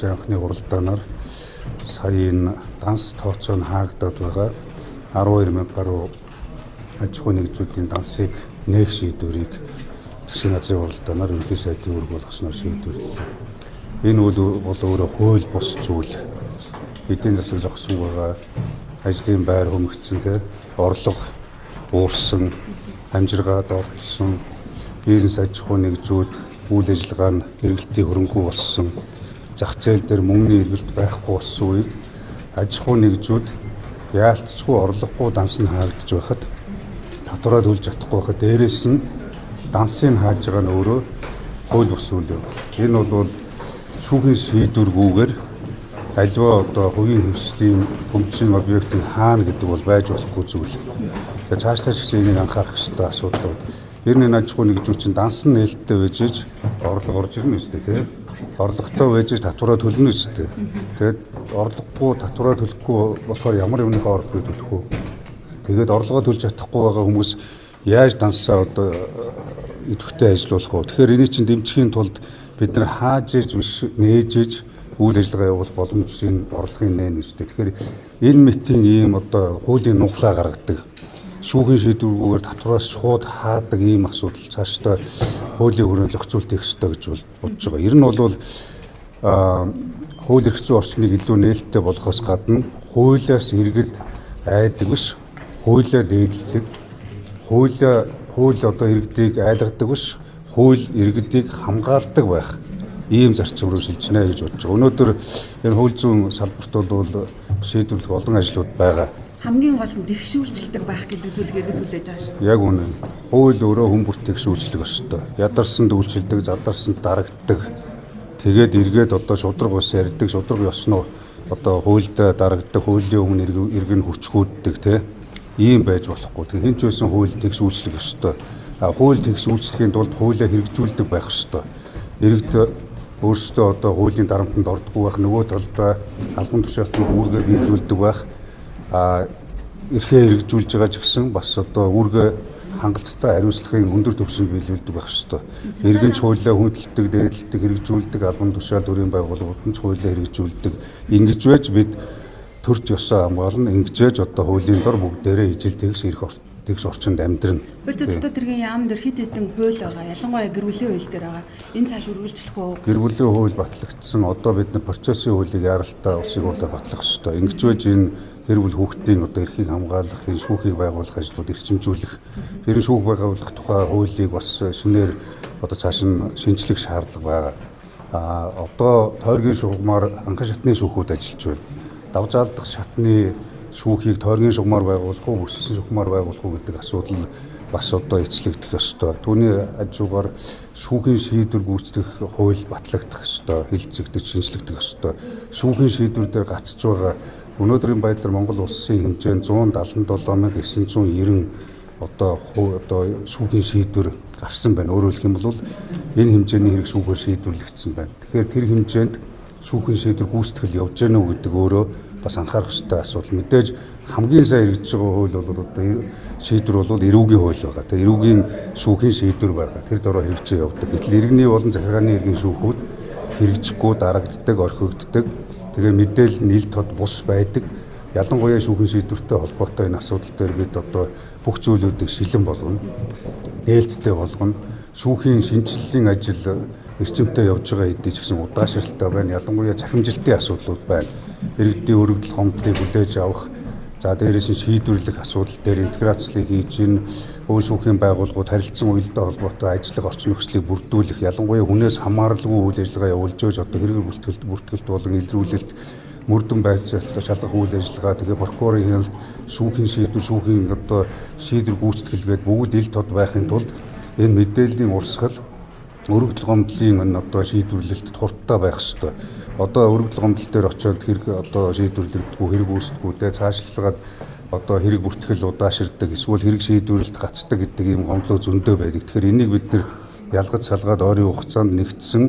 Анхны уралдаанаар саяын данс тооцоо нь хаагдаад байгаа 12,000 гаруй аж ахуйн нэгжүүдийн дансыг нээх шийдвэрийг засгийн газрын уралдаанаар ерөнхий сайдын үүрэг болгосноор шийдвэрлэв. Энэ бол өөрөө хууль бус зүйл. Эдийн засаг зогсон байгаа, ажлын байр хөмөгцсөн, орлого уурсан, амжиргаа доотлсон, бизнес аж ахуйн нэгжүүд үйл ажиллагаа нь эргэлтийн хөрөнгө болсон, зах зээл дээр мөнгөний эргэлт байхгүй болсон үед аж ахуйн нэгжүүд яалтчгүй орлогогүй данс нь хаагдж байхад татвараа төлж чадахгүй байхад дээрээс нь дансыг хааж байгаа нь өөрөө хууль бус үйл юм. Энэ бол шүүхийн шийдвэргүйгээр альва одоо хувийн хэмжээний хөгжин объектыг хаана гэдэг бол байж болохгүй зүйл. Тэгээ цаашлаа ч гэсэн энийг анхаарах хэрэгтэй асуудал. Ер нь аж ахуйн нэгжүүд чинь данс нь нээлттэй байж орлого орж ирнэ үстэй тийм. Орлоготой байж татвараа төлнө үстэй. Тэгээд орлогогүй татвараа төлөхгүй болохоор ямар юмныхаа орлогыг төлөх вэ? Тэгээд орлогоо төлж чадахгүй байгаа хүмүүс яаж дансаа одоо идэвхтэй ажиллуулах вэ? Тэгэхээр энийг чинь дэмжихийн тулд бид нар хааж иж биш нээж иж үйл ажиллагаа явуулах боломжийн орлогын нээн үстэй. Тэгэхээр энэ мэтийн ийм одоо хуулийн нуглаа гаргадаг. Шүүхийн шийдвэргүйгээр татвараас шууд хаадаг ийм асуудал цаашдаа хуулийн хүрээнд зохицуулт хийх ёстой гэж бодож байгаа. Ер нь бол хууль эрх зүйн орчныг илүү нээлттэй болгохоос гадна хуулиас иргэд айдаг биш, хуулиар дээдлдэг, хууль одоо иргэдийг айлгадаг биш, хууль иргэдийг хамгаалдаг байх ийм зарчим руу шилжинэ гэж бодож байгаа. Өнөөдөр энэ хууль зүйн салбарт бол шийдвэрлэх олон ажлууд байгаа. Хамгийн гол нь тэгшүүлждэг байх гэдэг зүйлийг хүлээж байгаа шүү. Яг үнэ. Хууль өөрөө хүн бүрт тэгшүүлждэг өстой. Ядарсан дүүлчилдэг, задарсан дарагддаг. Тэгээд эргээд одоо шудраг ус ярьдаг, шудраг ёсноо одоо хуульд дарагддаг, хуулийн өмнө иргэн хүчгүүддэг тий. Ийм байж болохгүй. Тэг хинч байсан хууль тэгшүүлждэг өстой. Хууль тэгшүүлждэхийн тулд хуулиа хэрэгжүүлдэг байх өстой. Иргэд өөрсдөө одоо хуулийн дарамтанд ордоггүй байх, нөгөө талдаа албан тушаалтны үүргээ биелүүлдэг байх. Эрхээ хэрэгжүүлж байгаа ч гэсэн бас одоо үүргээ хангалттай хариуцлагын өндөр түвшинд биелүүлдэг байх ёстой. Иргэн ч хуулиа хүндэлдэг, дээдлдэг, хэрэгжүүлдэг, албан тушаал төрийн байгууллагууд нь ч хуулиа хэрэгжүүлдэг. Ингэж байж бид төрч ёсоо хамгаална, ингэж байж одоо хуулийн дор бүгдээрээ ижил тэгш орчинд амьдрна. Хууль зүйн тэргийн яам дээр хэд хэдэн хууль байгаа. Ялангуяа гэр бүлийн хууль дээр байгаа. Энэ цааш үргэлжлэх үү? Гэр бүлийн хууль батлагдсан. Одоо бид нар процессын хуулийг яаралтай улсын хурлаар батлах ёстой. Ингэж байж энэ гэр бүл хүүхдийн одоо эрхийг хамгаалах, энэ шүүхийг байгуулах ажлууд эрчимжүүлэх. Тэр шүүх байгуулах тухай хуулийг бас шинээр одоо цааш нь шинжлэх шаардлага байгаа. Одоо тойргийн шугамар анхан шатны шүүхүүд ажиллаж байна. Давжаалдах шатны шүүхийг тойргийн шугамар байгуулах уу, бүрсэлсэн шугамар байгуулах уу гэдэг асуудал бас одоо эцлэгдэх ёстой. Түүний хажуугаар шүүхийн шийдвэр гүйцэтгэх хууль батлагдах ёстой, хэлэлцэгдэж шинжлэгдэх ёстой. Шүүхийн шийдвэр дээр гацж байгаа өнөөдрийн байдлаар Монгол улсын хэмжээнд 177,990 одоо шүүхийн шийдвэр гарсан байна. Өөрөөр хэлэх юм бол энэ хэмжээний хэрэг шүүхээр шийдвэрлэгдсэн байна. Тэгэхээр тэр хэмжээнд шүүхийн шийдвэр гүйцэтгэл явж гэнэ үү гэдэг өөрөө бас анхаарах ёстой асуудал. Мэдээж хамгийн сайн хэрэгжиж байгаа хууль бол одоо шийдвэр бол эрүүгийн хууль байгаа. Тэгээ эрүүгийн шүүхийн шийдвэр байгаа. Тэр дөрөв хэрэгжиж явдаг. Гэтэл иргэний болон захиргааны эргийн шүүхүүд хэрэгжихгүй дарагддаг, орхигддаг. Тэгээ мэдээлэл нь ил тод бус байдаг. Ялангуяа шүүхийн шийдвэртэй холбоотой энэ асуудал дээр бид одоо бүх зүйлүүдийг шилэн болгоно. Нээлттэй болгоно. Шүүхийн шинжилгэлийн ажил эрчимтэй явж байгаа хэдий ч гэсэн удаашралтай байна. Ялангуяа цахимжилтын асуудлууд байна. Иргэдийн өргөдөл хомдыг хүлээж авах, за дээрээс нь шийдвэрлэх асуудал дээр интеграцлыг хийж ин өвөө шүүхийн байгууллагууд харилцан уялдаа холбоотой ажиллах орчин нөхцөлийг бүрдүүлэх, ялангуяа хүнээс хамааралгүй үйл ажиллагаа явуулж өгч одоо хэрэг бүртгэлт болон илрүүлэлт мөрдөн байцаалт шалгах үйл ажиллагаа тэгээ прокурорын хяналт шүүхийн шийдвэр шүүхийн одоо шийдвэр гүйцэтгэлгээд бүгд ил тод байхын тулд энэ мэдээллийн урсгал өргөдөл гомдлын одоо шийдвэрлэлт хурдтай байх ёстой. Одоо өргөдөл гомдол дээр очиод хэрэг одоо шийдвэрлэгдэхгүй хэрэг үүсдэггүйтэй цаашлаад одоо хэрэг бүртгэл удаашрдаг эсвэл хэрэг шийдвэрлэлт гацдаг гэдэг ийм гомдлоо зөндөө байдаг. Тэгэхээр энийг бид нэр ялгаж салгаад ойрын хугацаанд нэгдсэн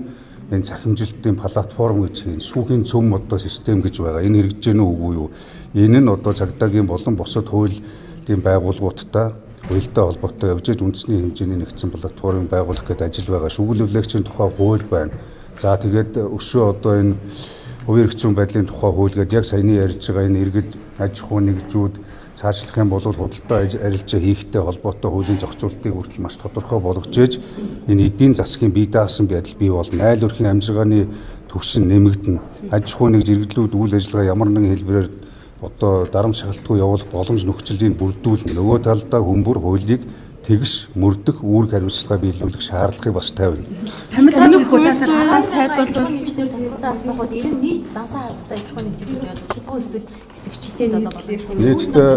энэ цахимжилтын платформ гэж чинь шүүхийн цөм одоо систем гэж байгаа. Энэ хэрэгжиж гэнэ үгүй юу? Энэ нь одоо цагдаагийн болон бусад хуулийн байгууллагуудтай уялдаа холбоотой явж унтсны хэмжээний нэгдсэн платформ байгуулах гэдэг ажил байгаа. Шүүгэл хүлээгчийн тухай хууль байна. За тэгээд өшөө одоо энэ хувийн эрх зүйн байдлын тухай хуулиуд яг саяны ярьж байгаа энэ иргэд аж ахуй нэгжүүд цаашлах юм бол худалдаа арилжаа хийхтэй холбоотой хуулийн зохицуултыг хүртэл маш тодорхой болгож ээж энэ эдийн засгийн бие даасан байдал бий болно. Айл өрхийн амжиргааны түвшин нэмэгдэнэ. Аж ахуй нэгж иргэдлүүд үйл ажиллагаа ямар нэгэн хэлбэрээр одоо дарамт шалтгаалгүй явуулах боломж нөхцөлийг бүрдүүлнэ. Нөгөө талдаа хүмүүр хуулийг тэгш мөрдөх үүрэг хариуцлага биелүүлэх шаардлагыг бас тавина. Тамилгааны хуулиасаа сайд болж инженер тодорхойлоо асуухад ер нь нийт дансаа хаалгасан аж ахуй нэгж гэж ойлгож эсвэл хэсэгчлээд одоо боломжтой.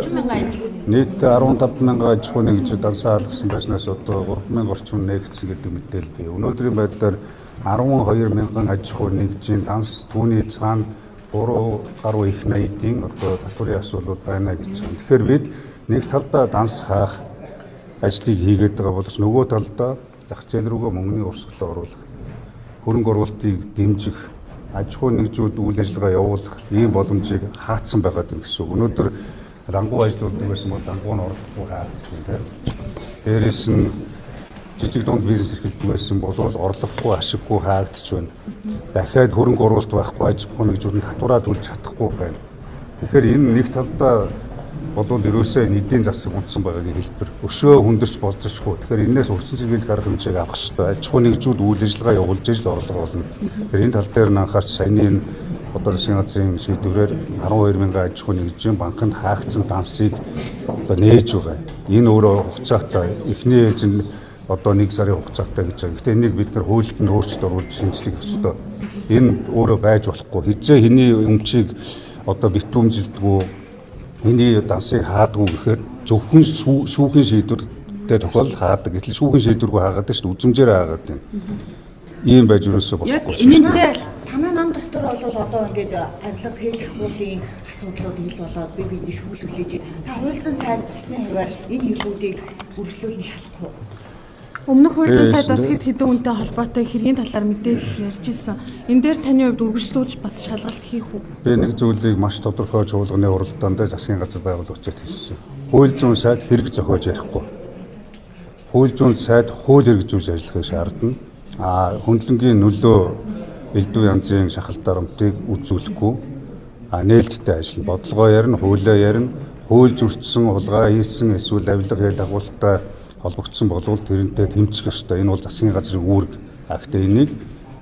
Нийт 15,000 аж ахуй нэгж дансаа хаалгасан байснаас одоо 3,000 орчим нэгдсэн гэдэг мэдээлэл бий. Өнөөдрийн байдлаар 12,000 аж ахуй нэгжийн данс түүний цаана 3 гаруй их найдын одоо татварын асуудлууд байна гэж байна. Тэгэхээр бид нэг талдаа данс хаах ажлыг хийгээд байгаа боловч нөгөө талдаа зах зээл рүүгээ мөнгөний урсгалд оруулах, хөрөнгө оруулалтыг дэмжих, аж ахуй нэгжүүд үйл ажиллагаа явуулах ийм боломжийг хаацсан байгаад байна гэсэн үг. Өнөөдөр рангуй ажлууд байсан бол рангуй нь оролцохгүй хаагдсан тийм. Дээрээс нь жижиг дунд бизнес эрхэлдэг байсан бол орлогогүй, ашиггүй хаагдчих байна. Дахиад хөрөнгө оруулалт байхгүй аж ахуй нэгжүүд нь татвараа төлж чадахгүй байна. Тэгэхээр энэ нэг талдаа болвол ерөөсөө эдийн засаг унтсан байгаагийн хэлбэр. Өшөө хүндэрч болзошгүй. Тэгэхээр энэс урьдчилан сэргийлэх арга хэмжээг авах хэрэгтэй. Аж ахуй нэгжүүд үйл ажиллагаа явуулж ижил орлого олно. Тэгэхээр энэ тал дээр нь анхаарч саяны энэ одоо засгийн газрын шийдвэрээр 12,000 аж ахуй нэгжийн банкнд хаагдсан дансыг одоо нээж байгаа. Энэ өөрөө хугацаатай эхний ээж нь одоо 1 сарын хугацаатай гэж байгаа. Гэхдээ энийг бид нар хуулинд нь өөрчлөлт оруулж шинжлэх ёстой. Энэ өөрөө байж болохгүй. Хизээ хэний өмчийг одоо битүүмжилдэггүй эний дансыг хаадгүй гэхээр зөвхөн шүүхийн шийдвэртэй тохиолдол хаадаг. Гэтэл шүүхийн шийдвэргүй хаагаад шүү дээ. Үзмжээр хаагаад байна. Ийм байж юусоо болохгүй. Яг энэндээ танаа нам дотор бол одоо ингээд авилга хийх хуулийн асуудлууд ил болоод биений шүүлүүлж та хууль зүйн сайд тусны хувьд энэ хэрэгүүдийг үргэлжлүүлэн шалахгүй. Өмнөх хууль зүйн сайд бас хэд хэдэн үнэтэй холбоотой хэргийн талаар мэдээлэл ярьж ирсэн. Энэ дээр таны хувьд үргэлжлүүлж бас шалгалт хийх үү? Би нэг зүйлийг маш тодорхой чуулганы уралдаанд засгийн газар байгуулагчид хэлсэн. Хууль зүйн сайд хэрэг зохиож ярихгүй. Хууль зүйн сайд хууль хэрэгжүүлж ажиллахыг шаардна. Хөндлөнгийн нөлөө элдв янзын шахалт дарамтыг үзүүлэхгүй. Нээлттэй ажиллана. Бодлогоо ярина, хуулиа ярина, хууль зөрчсөн, хулгай хийсэн эсвэл авилга ял агуултай холбогдсон болвол тэрнтэй тэмцэх ёстой. Энэ бол засгийн газрын үүрэг. Гэхдээ энийг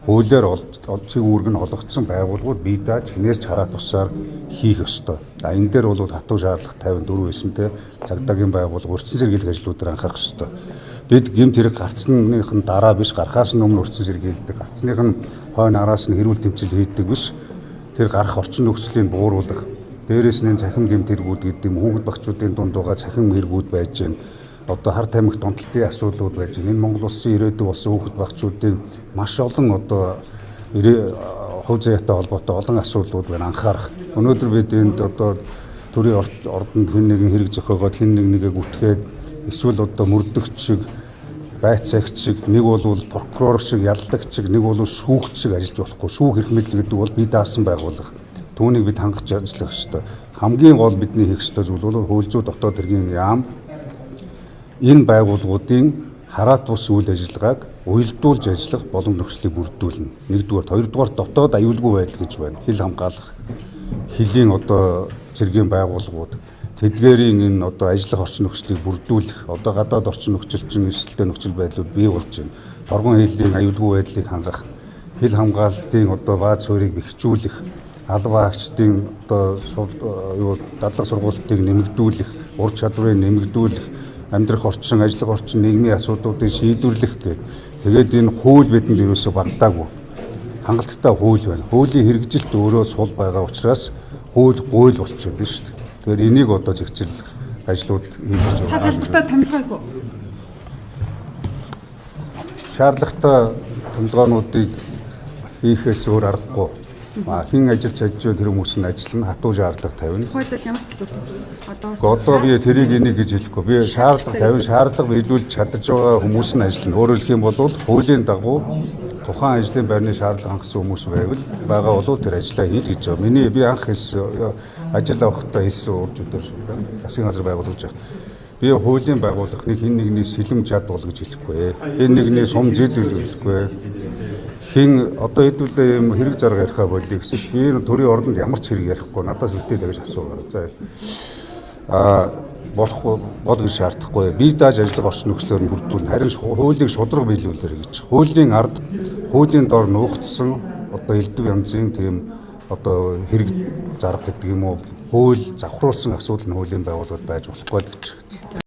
хуулиар олцыг үүрэг нь олгогдсон байгууллагууд бие дааж хинээс хараа тусаар хийх ёстой. Энэ дээр бол хатуу шаардлага 54 байсантай цагдаагийн байгууллага урьдчилан сэргийлэх ажлуудаар анхаарах ёстой. Бид гэмт хэрэг гарцсныхын дараа биш, гарахаас өмнө урьдчилан сэргийлдэг. Гарцсных нь хойно араас нь хэрүүл тэмцэл хийдэг биш. Тэр гарах орчин нөхцөлийг бууруулах. Дээрээс нь цахим гэмт хэрэгүүд гэдэг юм хүүхэд багчуудын дунд байгаа цахим хэрэгүүд байж байна. Одоо хар тамхи донтолтын асуудлууд байж байна. Энэ Монгол улсын ирээдүйг болсон хүүхэд багчуудын маш олон одоо хувь заяатай холбоотой олон асуудлууд байна анхаарах. Өнөөдөр бид энд одоо төрийн ордонд хэн нэгэн хэрэг зохиогоод хэн нэгийг үтгээд эсвэл одоо мөрдөгч шиг, байцаагч шиг, нэг бол прокурор шиг, яллагч шиг, нэг бол шүүгч шиг ажиллаж болохгүй. Шүүх эрх мэдэл гэдэг бол бие даасан байгууллага. Түүнийг бид хангаж ажиллах ёстой. Хамгийн гол бидний хийх ёстой зүйл бол хууль зүйн дотоод хэргийн яам энэ байгууллагуудын хараат бус үйл ажиллагааг уялдуулж ажиллах боломж нөхцөлийг бүрдүүлнэ. Нэгдүгээр, хоёрдугаар дотоод аюулгүй байдал гэж байна. Хил хамгаалах, хилийн одоо цэргийн байгууллагууд тэдгээрийн энэ одоо ажиллах орчин нөхцөлийг бүрдүүлэх, одоо гадаад орчин нөхцөлчин эрсдэлтэй нөхцөл байдлууд бий болж байна. Торгон хилийн аюулгүй байдлыг хангах, хил хамгаалтын одоо бааз суурийг бэхжүүлэх, албан хаагчдын одоо дадлага сургалтыг нэмэгдүүлэх, ур чадварыг нэмэгдүүлэх, амьдрах орчин, ажиллах орчин, нийгмийн асуудлуудыг шийдвэрлэх гэх. Тэгээд энэ хууль бидэнд ерөөсө багтаагүй. Хангалттай хууль байна. Хуулийн хэрэгжилт өөрөө сул байгаа учраас хууль гуйл болчиход байна шүү дээ. Тэгэхээр энийг одоо зэгцэрлэх ажлууд хийж байгаа. та салбартаа томилгоогүй. Шаардлагатай томилгоонуудыг хийхээс өөр аргагүй. Хин ажиллаж чадж тэр хүмүүс нь ажиллана, хатуу шаардлага тавина. Хуулиар ямар салбар Одоо би тэрийг энийг гэж хэлэхгүй. Би шаардлага тавина, шаардлага биелүүлж чадж байгаа хүмүүс нь ажиллана. Өөрөөр хэлэх юм бол хуулийн дагуу тухайн ажлын байрны шаардлага хангасан хүмүүс байгаа бол тэр ажиллаа хийж гэж байгаа. Би анх ажил авахдаа хэлсэн уржуудаар засгийн газар байгуулж байгаа. Би хуулийн байгууллагыг хин нэгний сэлэм чадвал гэж хэлэхгүй. Энэ нэгний сум зээл хэлэхгүй. хин одоо хэдүүлээ юм хэрэг зарга ярихаа болъё гэсэн чинь би энэ төрийн ордонд ямар ч хэрэг ярихгүй надаас үлдээлээ гэж асуугаа. За болохгүй бод гэж шаардахгүй. Би дааж ажиллах орчин нөхцлөөр нь бүрдүүлнэ. Харин хуулийг шудраг биелүүлээрэй гэж. Хуулийн ард хуулийн дор нуугдсан одоо элдв янзын тийм одоо хэрэг зарга гэдэг юм уу хууль завхруулсан асуудал нь хуулийн байгууллагад байж болохгүй л гэж.